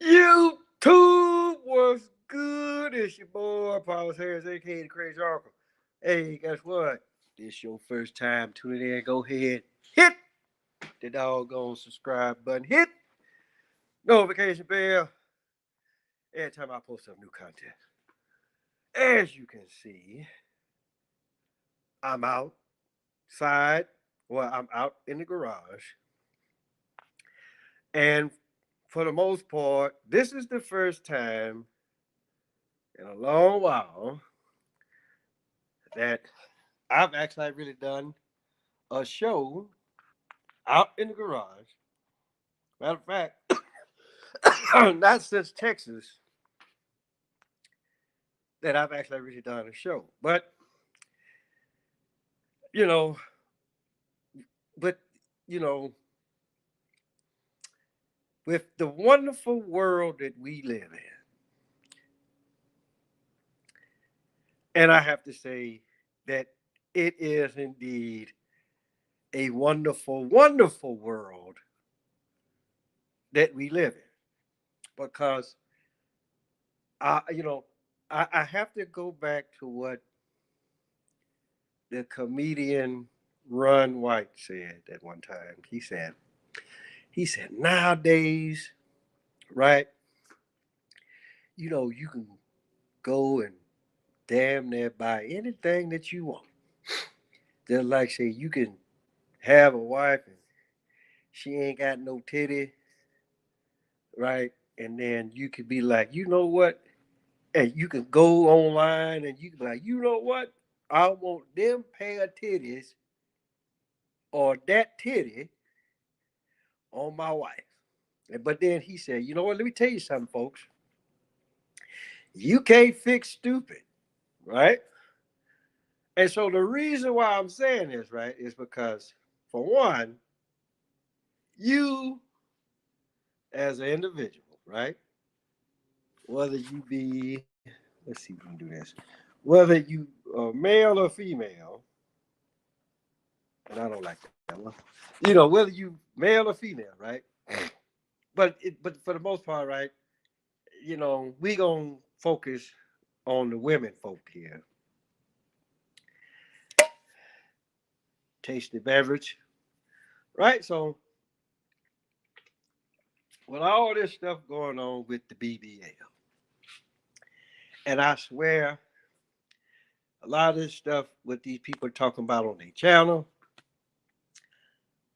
YouTube was good. It's your boy, Paul Harris, aka the Crazy Uncle. Hey, guess what? This your first time tuning in. Go ahead, hit the doggone subscribe button, hit notification bell every time I post some new content. As you can see, I'm outside. Well, I'm out in the garage, and for the most part, this is the first time in a long while that I've actually really done a show out in the garage. Matter of fact, not since Texas that I've actually really done a show. But you know, but you know, with the wonderful world that we live in, and I have to say that it is indeed a wonderful, wonderful world that we live in. Because I have to go back to what the comedian Ron White said at one time. He said nowadays, right? You can go and damn near buy anything that you want. Just like say you can have a wife and she ain't got no titty, right? And then you could be like, you know what? And you can go online and you can be like, you know what? I want them pair of titties or that titty on my wife. But then he said, you know what? Let me tell you something, folks. You can't fix stupid, right? And so the reason why I'm saying this, right, is because, for one, you as an individual, right, whether you be, let's see if we can do this, whether you are male or female, and I don't like that one, whether you male or female, right? But for the most part, right, we gonna focus on the women folk here. Taste the beverage, right? So with all this stuff going on with the BBL, and I swear a lot of this stuff what these people are talking about on their channel,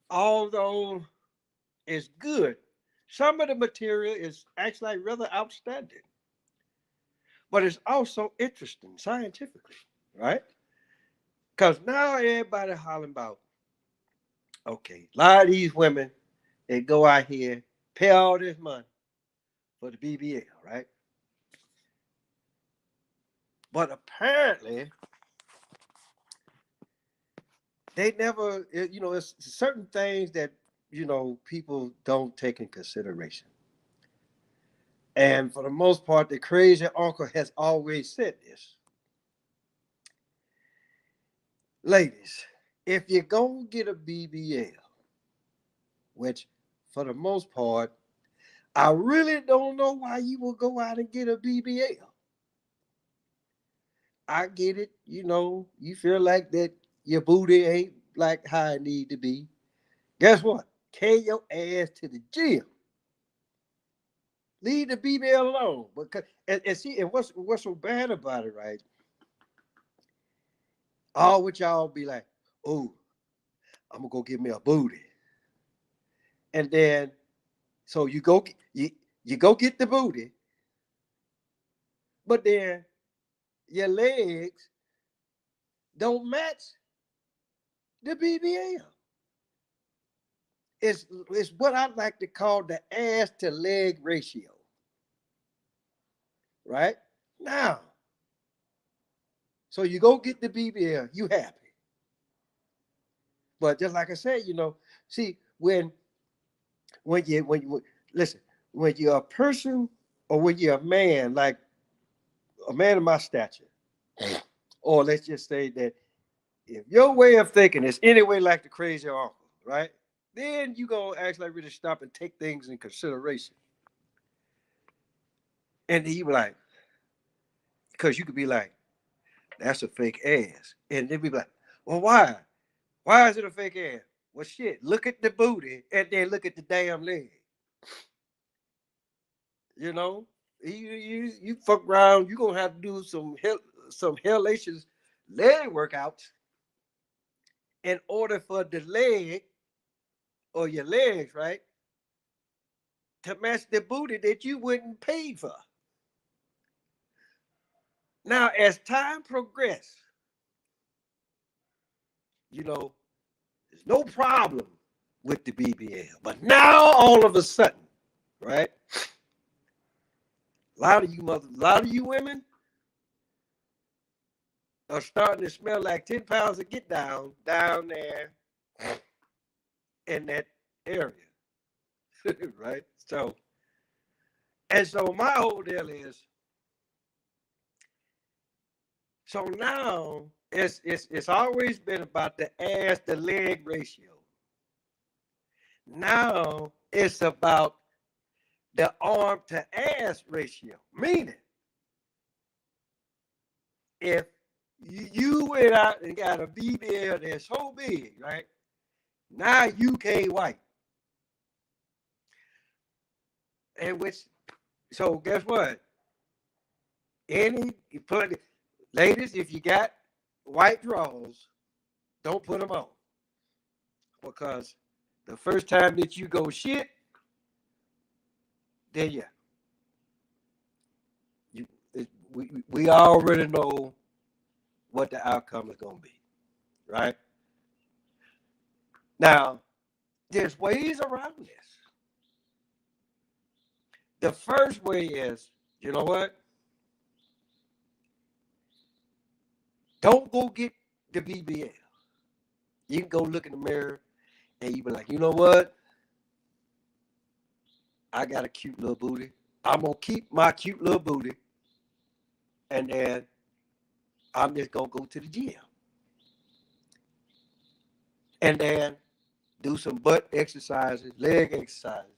although it's good, some of the material is actually rather outstanding, but it's also interesting scientifically, right? Because now everybody hollering about, okay, a lot of these women, they go out here, pay all this money for the BBL, right? But apparently, they never, it's certain things that, people don't take in consideration. And for the most part, the crazy uncle has always said this. Ladies, if you're going to get a BBL, which for the most part, I really don't know why you will go out and get a BBL. I get it, you feel like that your booty ain't like how it need to be. Guess what? Carry your ass to the gym. Leave the BBL alone. Because and see, and what's so bad about it, right? All with y'all be like, oh, I'm gonna go get me a booty. And then so you go get the booty, but then your legs don't match the BBL. It's what I like to call the ass to leg ratio. Right? Now, so you go get the BBL, you happy. But just like I said, see, when you listen, when you're a person or when you're a man, like a man of my stature, or let's just say that if your way of thinking is any way like the crazy uncle, right? Then you gonna actually really stop and take things in consideration. And then you be like, because you could be like, that's a fake ass. And then be like, well, why? Why is it a fake ass? Well, shit, look at the booty and then look at the damn leg. You know, you fuck around, you gonna have to do some hellacious leg workouts in order for the leg or your legs, right, to match the booty that you wouldn't pay for. Now, as time progressed, you know, there's no problem with the BBL. But now all of a sudden, right? A lot of you women are starting to smell like 10 pounds of get down there in that area. Right? So my whole deal is, so now it's always been about the ass to leg ratio. Now it's about the arm to ass ratio. Meaning, if you went out and got a BBL that's so big, right? Now you can't wipe. And so guess what? You put it, ladies, if you got white drawers, don't put them on. Because the first time that you go shit, then yeah. We already know what the outcome is going to be, right? Now, there's ways around this. The first way is, you know what? Don't go get the BBL. You can go look in the mirror and you be like, you know what? I got a cute little booty. I'm going to keep my cute little booty. And then I'm just going to go to the gym. And then do some butt exercises, leg exercises.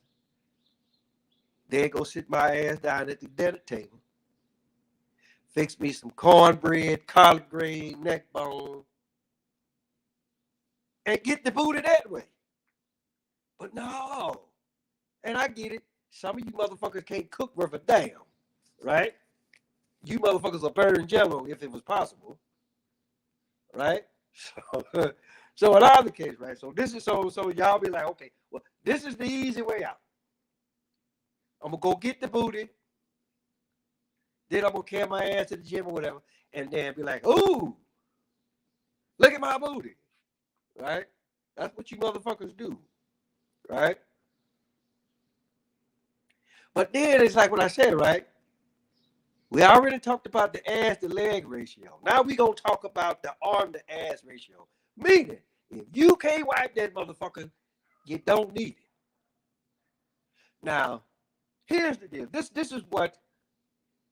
Then go sit my ass down at the dinner table. Fix me some cornbread, collard green, neck bone. And get the booty that way. But no. And I get it. Some of you motherfuckers can't cook worth a damn. Right? You motherfuckers are burning jello if it was possible. Right? So in either case, right? So this is so y'all be like, okay, well, this is the easy way out. I'm gonna go get the booty. Then I'm gonna carry my ass to the gym or whatever, and then be like, ooh, look at my booty. Right? That's what you motherfuckers do. Right? But then it's like what I said, right? We already talked about the ass to leg ratio. Now we gonna talk about the arm to ass ratio. Meaning, if you can't wipe that motherfucker, you don't need it. Now, here's the deal. This is what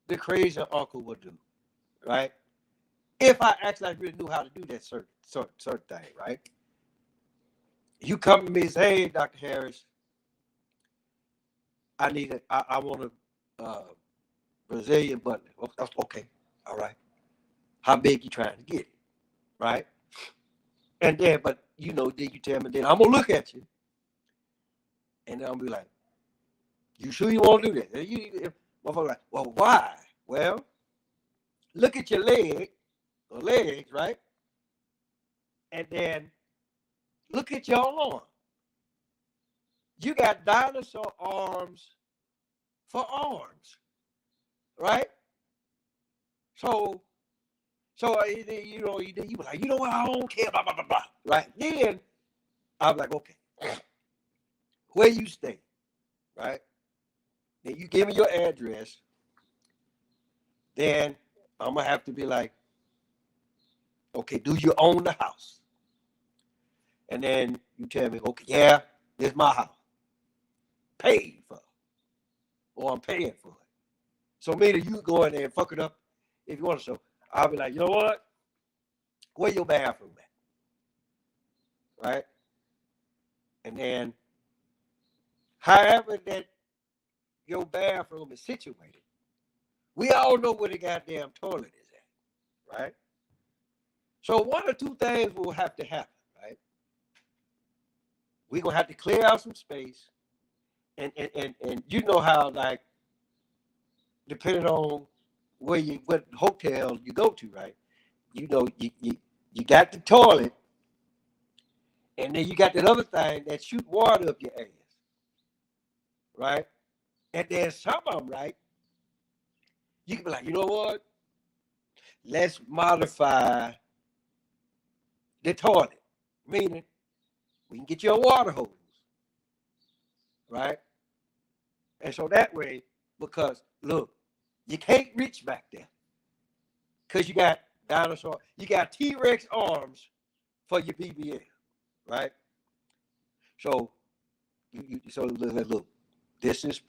the crazy uncle would do, right? If I actually really knew how to do that certain thing, right? You come to me and say, hey, Dr. Harris, I want a Brazilian butt lift. Okay, all right. How big you trying to get it, right? And then, but then you tell me, then I'm gonna look at you, and then I'm gonna be like, you sure you want to do that? And motherfucker like, well, why? Well, look at your legs, right? And then look at your arm. You got dinosaur arms for arms, right? So you be like, you know what? I don't care, blah blah blah blah, right? Then I'm like, okay, where you stay, right? Then you give me your address. Then I'm gonna have to be like, okay, do you own the house? And then you tell me, okay, yeah, this is my house, paid for, or I'm paying for it. So maybe you go in there and fuck it up if you want to. So I'll be like, you know what? Where your bathroom at? Right? And then however that your bathroom is situated, We all know where the goddamn toilet is at, right? So one or two things will have to happen, right? We're gonna have to clear out some space, and you know how, like, depending on what hotel you go to, right? You know, you got the toilet, and then you got that other thing that shoot water up your ass, right? And then some of them, right? You can be like, you know what? Let's modify the toilet, meaning we can get you a water hose, right? And so that way, because look, you can't reach back there because you got dinosaur, you got T-Rex arms for your BBL, right? So so look, this is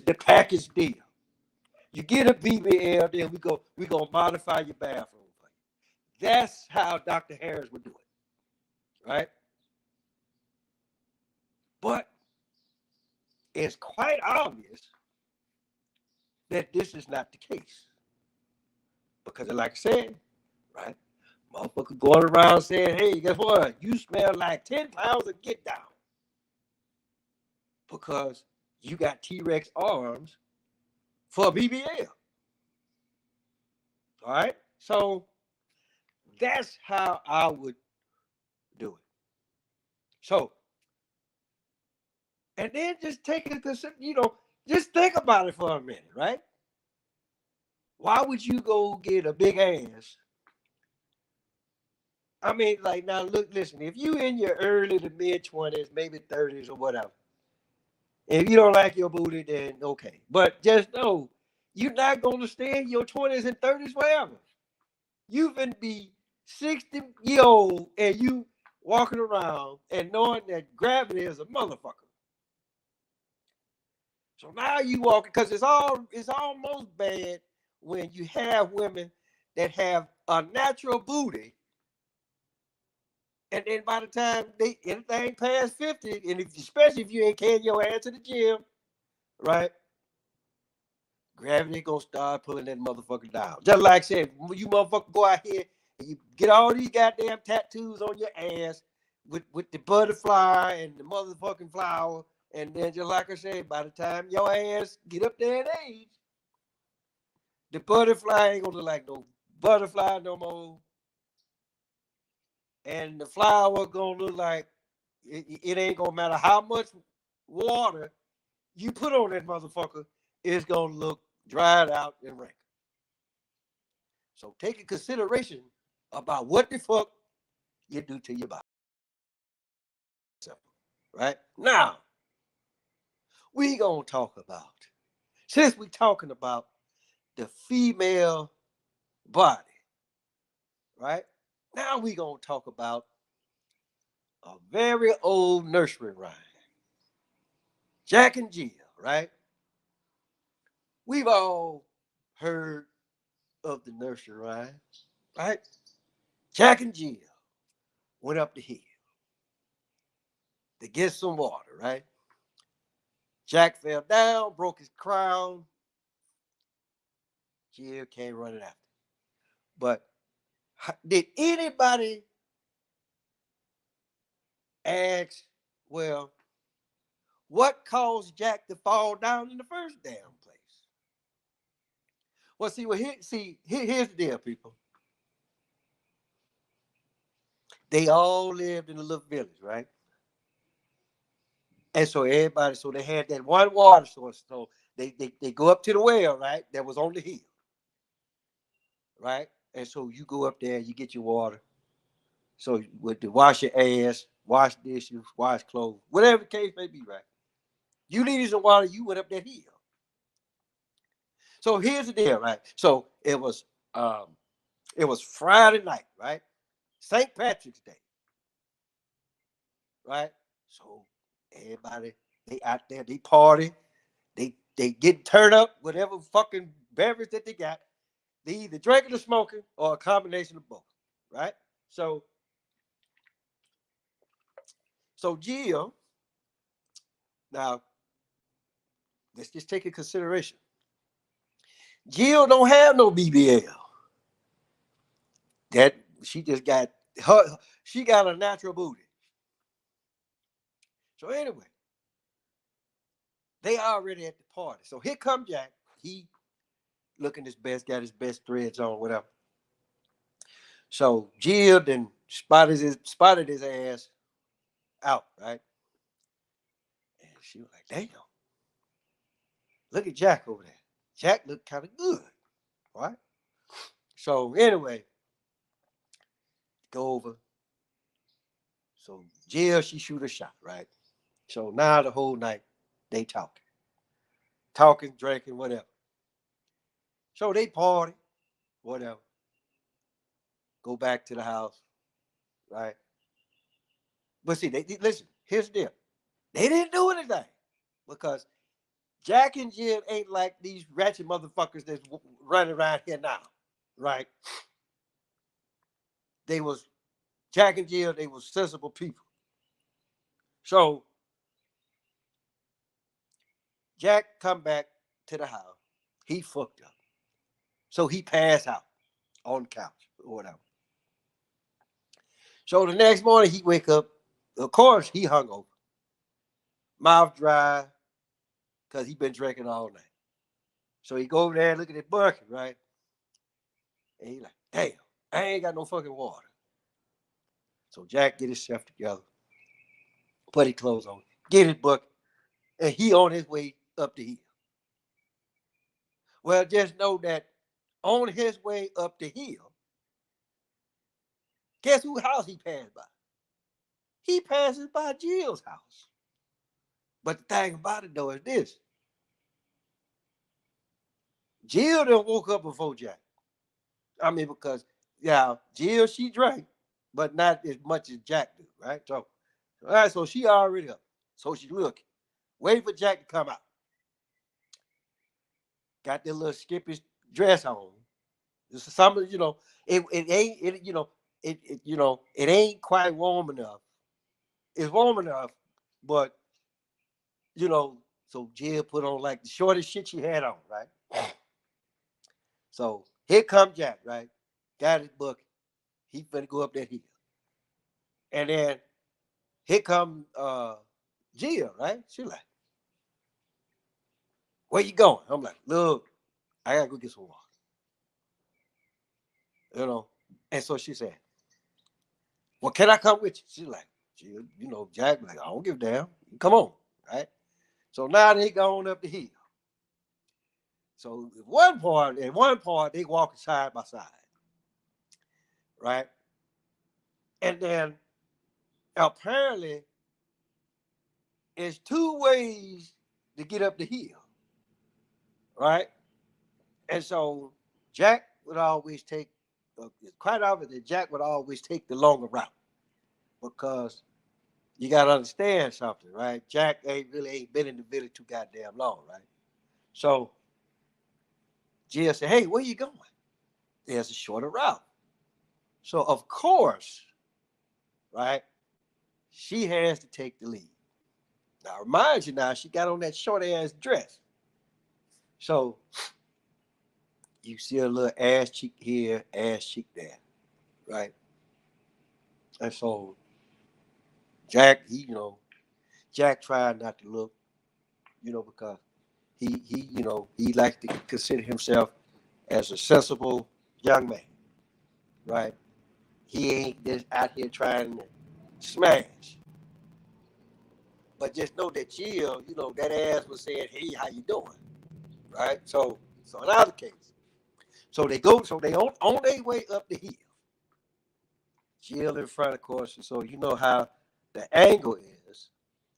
the package deal. You get a BBL, then we gonna modify your bathroom for you. That's how Dr. Harris would do it, right? But it's quite obvious that this is not the case. Because like I said, right? Motherfucker going around saying, hey, guess what? You smell like 10 pounds of get down. Because you got T-Rex arms for BBL. All right? So that's how I would do it. So, and then just take it, just think about it for a minute, right? Why would you go get a big ass? I mean, like, now look, listen, if you in your early to mid 20s, maybe 30s or whatever, if you don't like your booty, then okay. But just know you're not gonna stay in your 20s and 30s forever. You can be 60 years old and you walking around and knowing that gravity is a motherfucker. So now you walking because it's almost bad when you have women that have a natural booty, and then by the time they anything past 50, and especially if you ain't carrying your ass to the gym, right? Gravity gonna start pulling that motherfucker down. Just like I said, when you motherfucker go out here and you get all these goddamn tattoos on your ass with the butterfly and the motherfucking flower, and then just like I said, by the time your ass get up there in age, the butterfly ain't gonna look like no butterfly no more, and the flower gonna look like it ain't gonna matter how much water you put on that motherfucker, it's gonna look dried out and wrinkled. So take a consideration about what the fuck you do to your body. Right? Now, we gonna talk about, since we talking about the female body, right? Now we gonna talk about a very old nursery rhyme. Jack and Jill, right? We've all heard of the nursery rhyme, right? Jack and Jill went up the hill to get some water, right? Jack fell down, broke his crown. Jill came running after. But did anybody ask, well, what caused Jack to fall down in the first damn place? Well, here's the deal, people. They all lived in a little village, right? And so they had that one water source. So they go up to the well, right? That was on the hill, right? And so you go up there, you get your water. So with to wash your ass, wash dishes, wash clothes, whatever the case may be, right? You needed some water, you went up that hill. So here's the deal, right? So it was Friday night, right? St. Patrick's Day, right? So everybody they out there, they party, they get turned up, whatever fucking beverage that they got. They either drinking or smoking or a combination of both, right? So Jill, now let's just take in consideration. Jill don't have no BBL. That she just got her. She got a natural booty. So anyway, they already at the party. So here come Jack. He looking his best, got his best threads on, whatever. So Jill then spotted his ass out, right? And she was like, damn, look at Jack over there. Jack looked kind of good, right? So anyway, go over. So Jill, she shoot a shot, right? So now the whole night they talking, drinking, whatever. So they party, whatever. Go back to the house, right? But see, they listen. Here's the deal: they didn't do anything because Jack and Jill ain't like these ratchet motherfuckers that's running around here now, right? They was Jack and Jill. They was sensible people. So Jack come back to the house. He fucked up. So he passed out on the couch or whatever. So the next morning he wake up. Of course he hung over, mouth dry, because he been drinking all night. So he go over there and look at that bucket, right? And he like, damn, I ain't got no fucking water. So Jack get himself together, put his clothes on, get his bucket, and he on his way up the hill. Well, just know that on his way up the hill, guess whose house he passed by? He passes by Jill's house. But the thing about it though is this: Jill done woke up before Jack. I mean, because yeah, Jill she drank, but not as much as Jack do, right? So, all right, so she already up. So she looking, waiting for Jack to come out. Got that little skippish dress on. This is something, it ain't it, it ain't quite warm enough. It's warm enough, but you know, so Jill put on like the shortest shit she had on, right? So here come Jack, right? Got his book. He finna go up that hill. And then here come Jill, right? She like, where you going? I'm like, look, I gotta go get some water. You know. And so she said, well, can I come with you? She's like, Jill, Jack, like, I don't give a damn. Come on, right? So now they going up the hill. So at one part, they walking side by side, right? And then apparently, it's two ways to get up the hill, right? And so Jack would always take, quite obviously, Jack would always take the longer route because you got to understand something, right? Jack ain't been in the village too goddamn long, right? So Jill said, hey, where you going? There's a shorter route. So, of course, right, she has to take the lead. Now, remind you now, she got on that short ass dress. So you see a little ass cheek here, ass cheek there, right? And so Jack, Jack tried not to look, because he likes to consider himself as a sensible young man, right? He ain't just out here trying to smash. But just know that Jill, that ass was saying, hey, how you doing? Right? So in other case, so they on their way up the hill. Jill in front, of course, so you know how the angle is,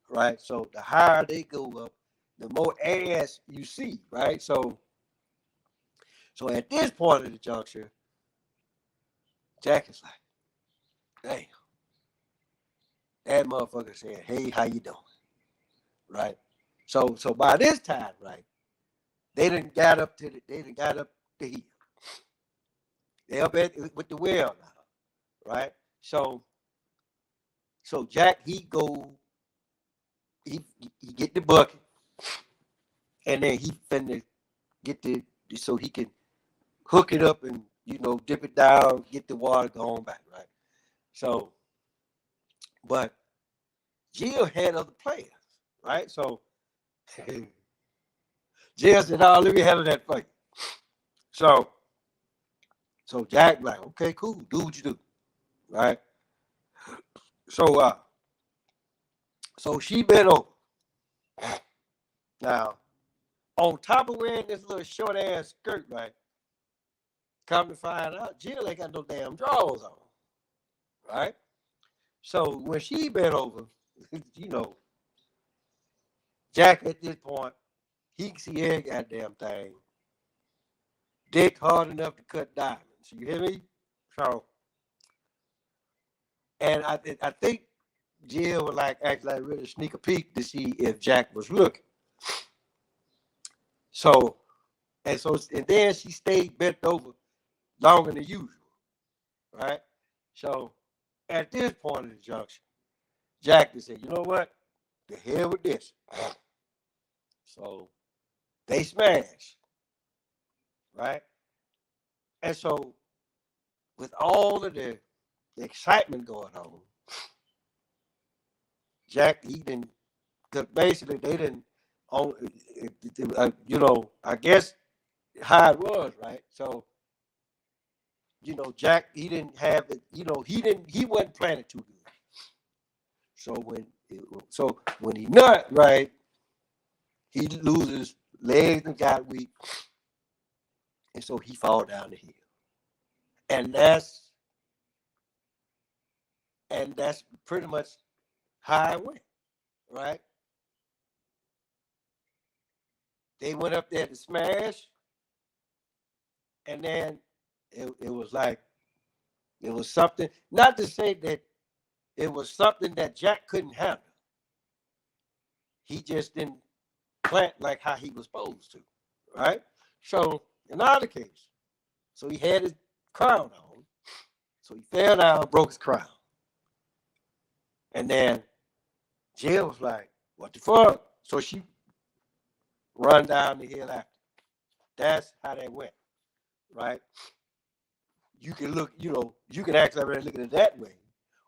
right? So the higher they go up, the more ass you see, right? So at this point of the juncture, Jack is like, damn, that motherfucker said, hey, how you doing? Right? So by this time, right, they didn't got up the hill. They up at with the well now, right? So Jack he get the bucket and then he finna get the so he can hook it up and, dip it down, get the water going back, right? So, but Jill had other players, right? So Jill said, "Oh, let me handle that for you." So, Jack like, "Okay, cool, do what you do," right? So, she bent over. Now, on top of wearing this little short ass skirt, right? Come to find out, Jill ain't got no damn drawers on, right? So when she bent over, you know, Jack at this point, he can see every goddamn thing. Dick hard enough to cut diamonds. You hear me? So, and I think Jill would like actually really sneak a peek to see if Jack was looking. So, and then she stayed bent over longer than usual, right? So, at this point in the junction, Jack just said, "You know what? The hell with this." So they smash, right? And so with all of the excitement going on, Jack, he didn't, because basically they didn't own, I guess how it was, right? So, Jack, he didn't have it, he wasn't planning too good. So when he nut, right, he loses legs and got weak. And so he fall down the hill. And that's pretty much how it went, right? They went up there to smash, and then it was like, it was something, not to say that it was something that Jack couldn't handle. He just didn't plant like how he was supposed to, right? So in either case, so he had his crown on, so he fell down, broke his crown. And then Jill was like, "What the fuck?" So she run down the hill after. That's how that went, right? You can look, you can actually really look at it that way.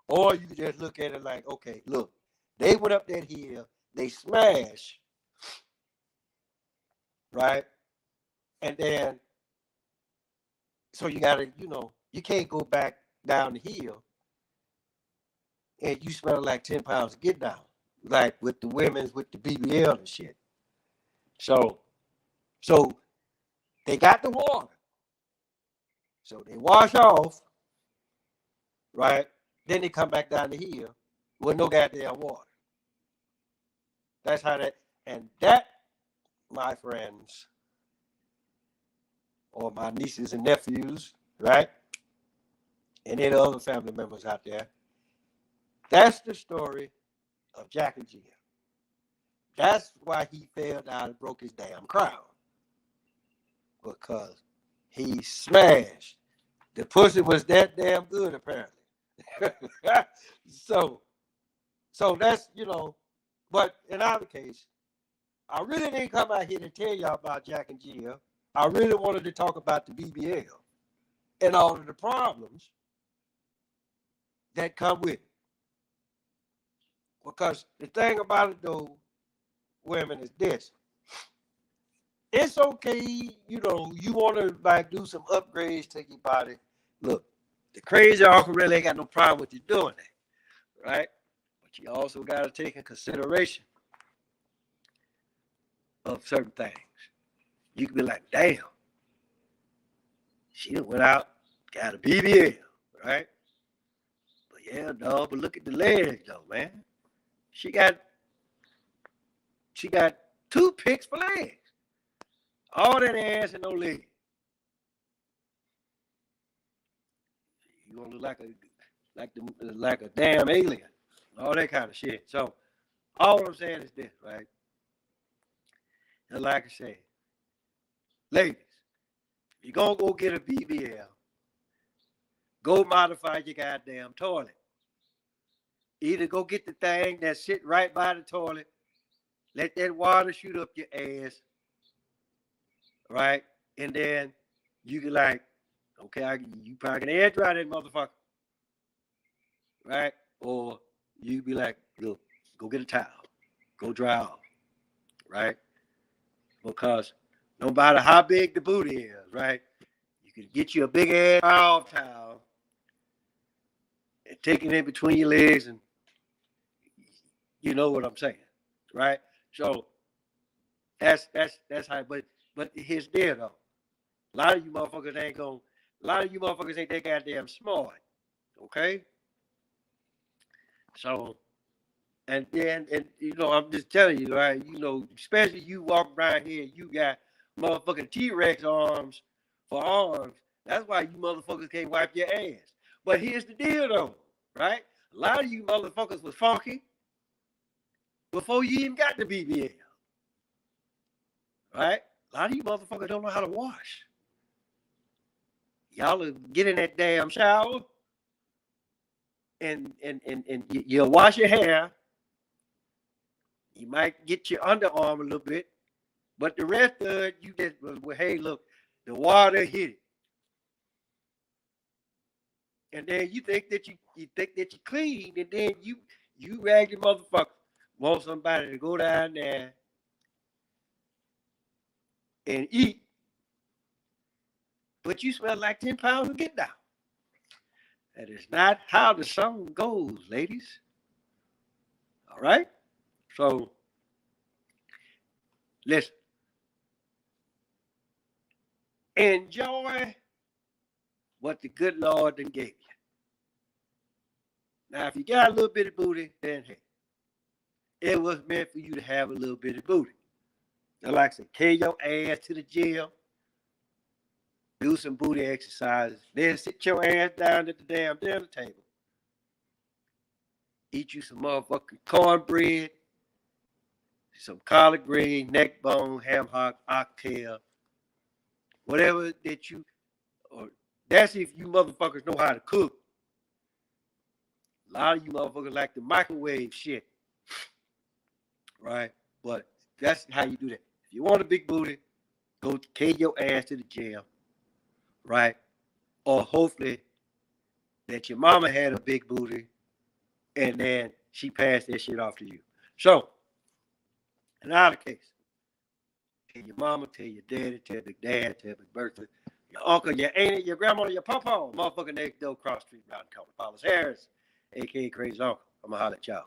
Or you can just look at it like, okay, look, they went up that hill, they smashed, right? And then, so you gotta, you can't go back down the hill and you smell like 10 pounds to get down, like with the women's, with the BBL and shit. So they got the water. So they wash off, right? Then they come back down the hill with no goddamn water. That's how that, and that, my friends, or my nieces and nephews, right? And any other family members out there, that's the story of Jack and Jill. That's why he fell down and broke his damn crown. Because he smashed. The pussy was that damn good, apparently. so that's, but in our case, I really didn't come out here to tell y'all about Jack and Jill. I really wanted to talk about the BBL and all of the problems that come with it. Because the thing about it, though, women, is this. It's okay, you want to like do some upgrades to your body. Look, the crazy uncle really ain't got no problem with you doing that, right? But you also got to take in consideration of certain things. You can be like, damn, she went out, got a BBL, right? But yeah, no, but look at the legs though, man. She got two picks for legs. All that ass and no legs. You gonna look like a damn alien. All that kind of shit. So all I'm saying is this, right? And like I said, ladies, you're gonna go get a BBL. Go modify your goddamn toilet. Either go get the thing that sit right by the toilet, let that water shoot up your ass, right? And then you can like, okay, you probably can air dry that motherfucker, right? Or you be like, look, go get a towel, go dry off, right? Because no matter how big the booty is, right? You can get you a big ass off towel and take it in between your legs, and you know what I'm saying, right? So that's how. But here's the deal though. A lot of you motherfuckers ain't gonna. A lot of you motherfuckers ain't that goddamn smart. Okay. So and then and you know I'm just telling you, right? You know, especially you walk around here, you got motherfucking T-Rex arms for arms. That's why you motherfuckers can't wipe your ass. But here's the deal though, right? A lot of you motherfuckers was funky before you even got the BBL, right? A lot of you motherfuckers don't know how to wash. Y'all get in that damn shower and you'll wash your hair. You might get your underarm a little bit, but the rest of it, you just, well, hey, look, the water hit it. And then you think that you think that you clean, and then you raggedy motherfucker want somebody to go down there and eat, but you smell like 10 pounds of get down. That is not how the song goes, ladies. All right? So listen. Enjoy what the good Lord done gave you. Now, if you got a little bit of booty, then hey, it was meant for you to have a little bit of booty. I like to say, carry your ass to the gym, do some booty exercises, then sit your ass down at the damn dinner table. Eat you some motherfucking cornbread, some collard green, neck bone, ham hock, oxtail, whatever that you, or that's if you motherfuckers know how to cook. A lot of you motherfuckers like the microwave shit, right? But that's how you do that. If you want a big booty, go take your ass to the gym, right? Or hopefully that your mama had a big booty and then she passed that shit off to you. So, in either case, tell your mama, tell your daddy, tell your dad, tell your birthday, your uncle, your auntie, your grandma, your papa, motherfucker next door, cross street, round the corner, Paulus Harris, aka Crazy Uncle. I'm gonna holler at y'all.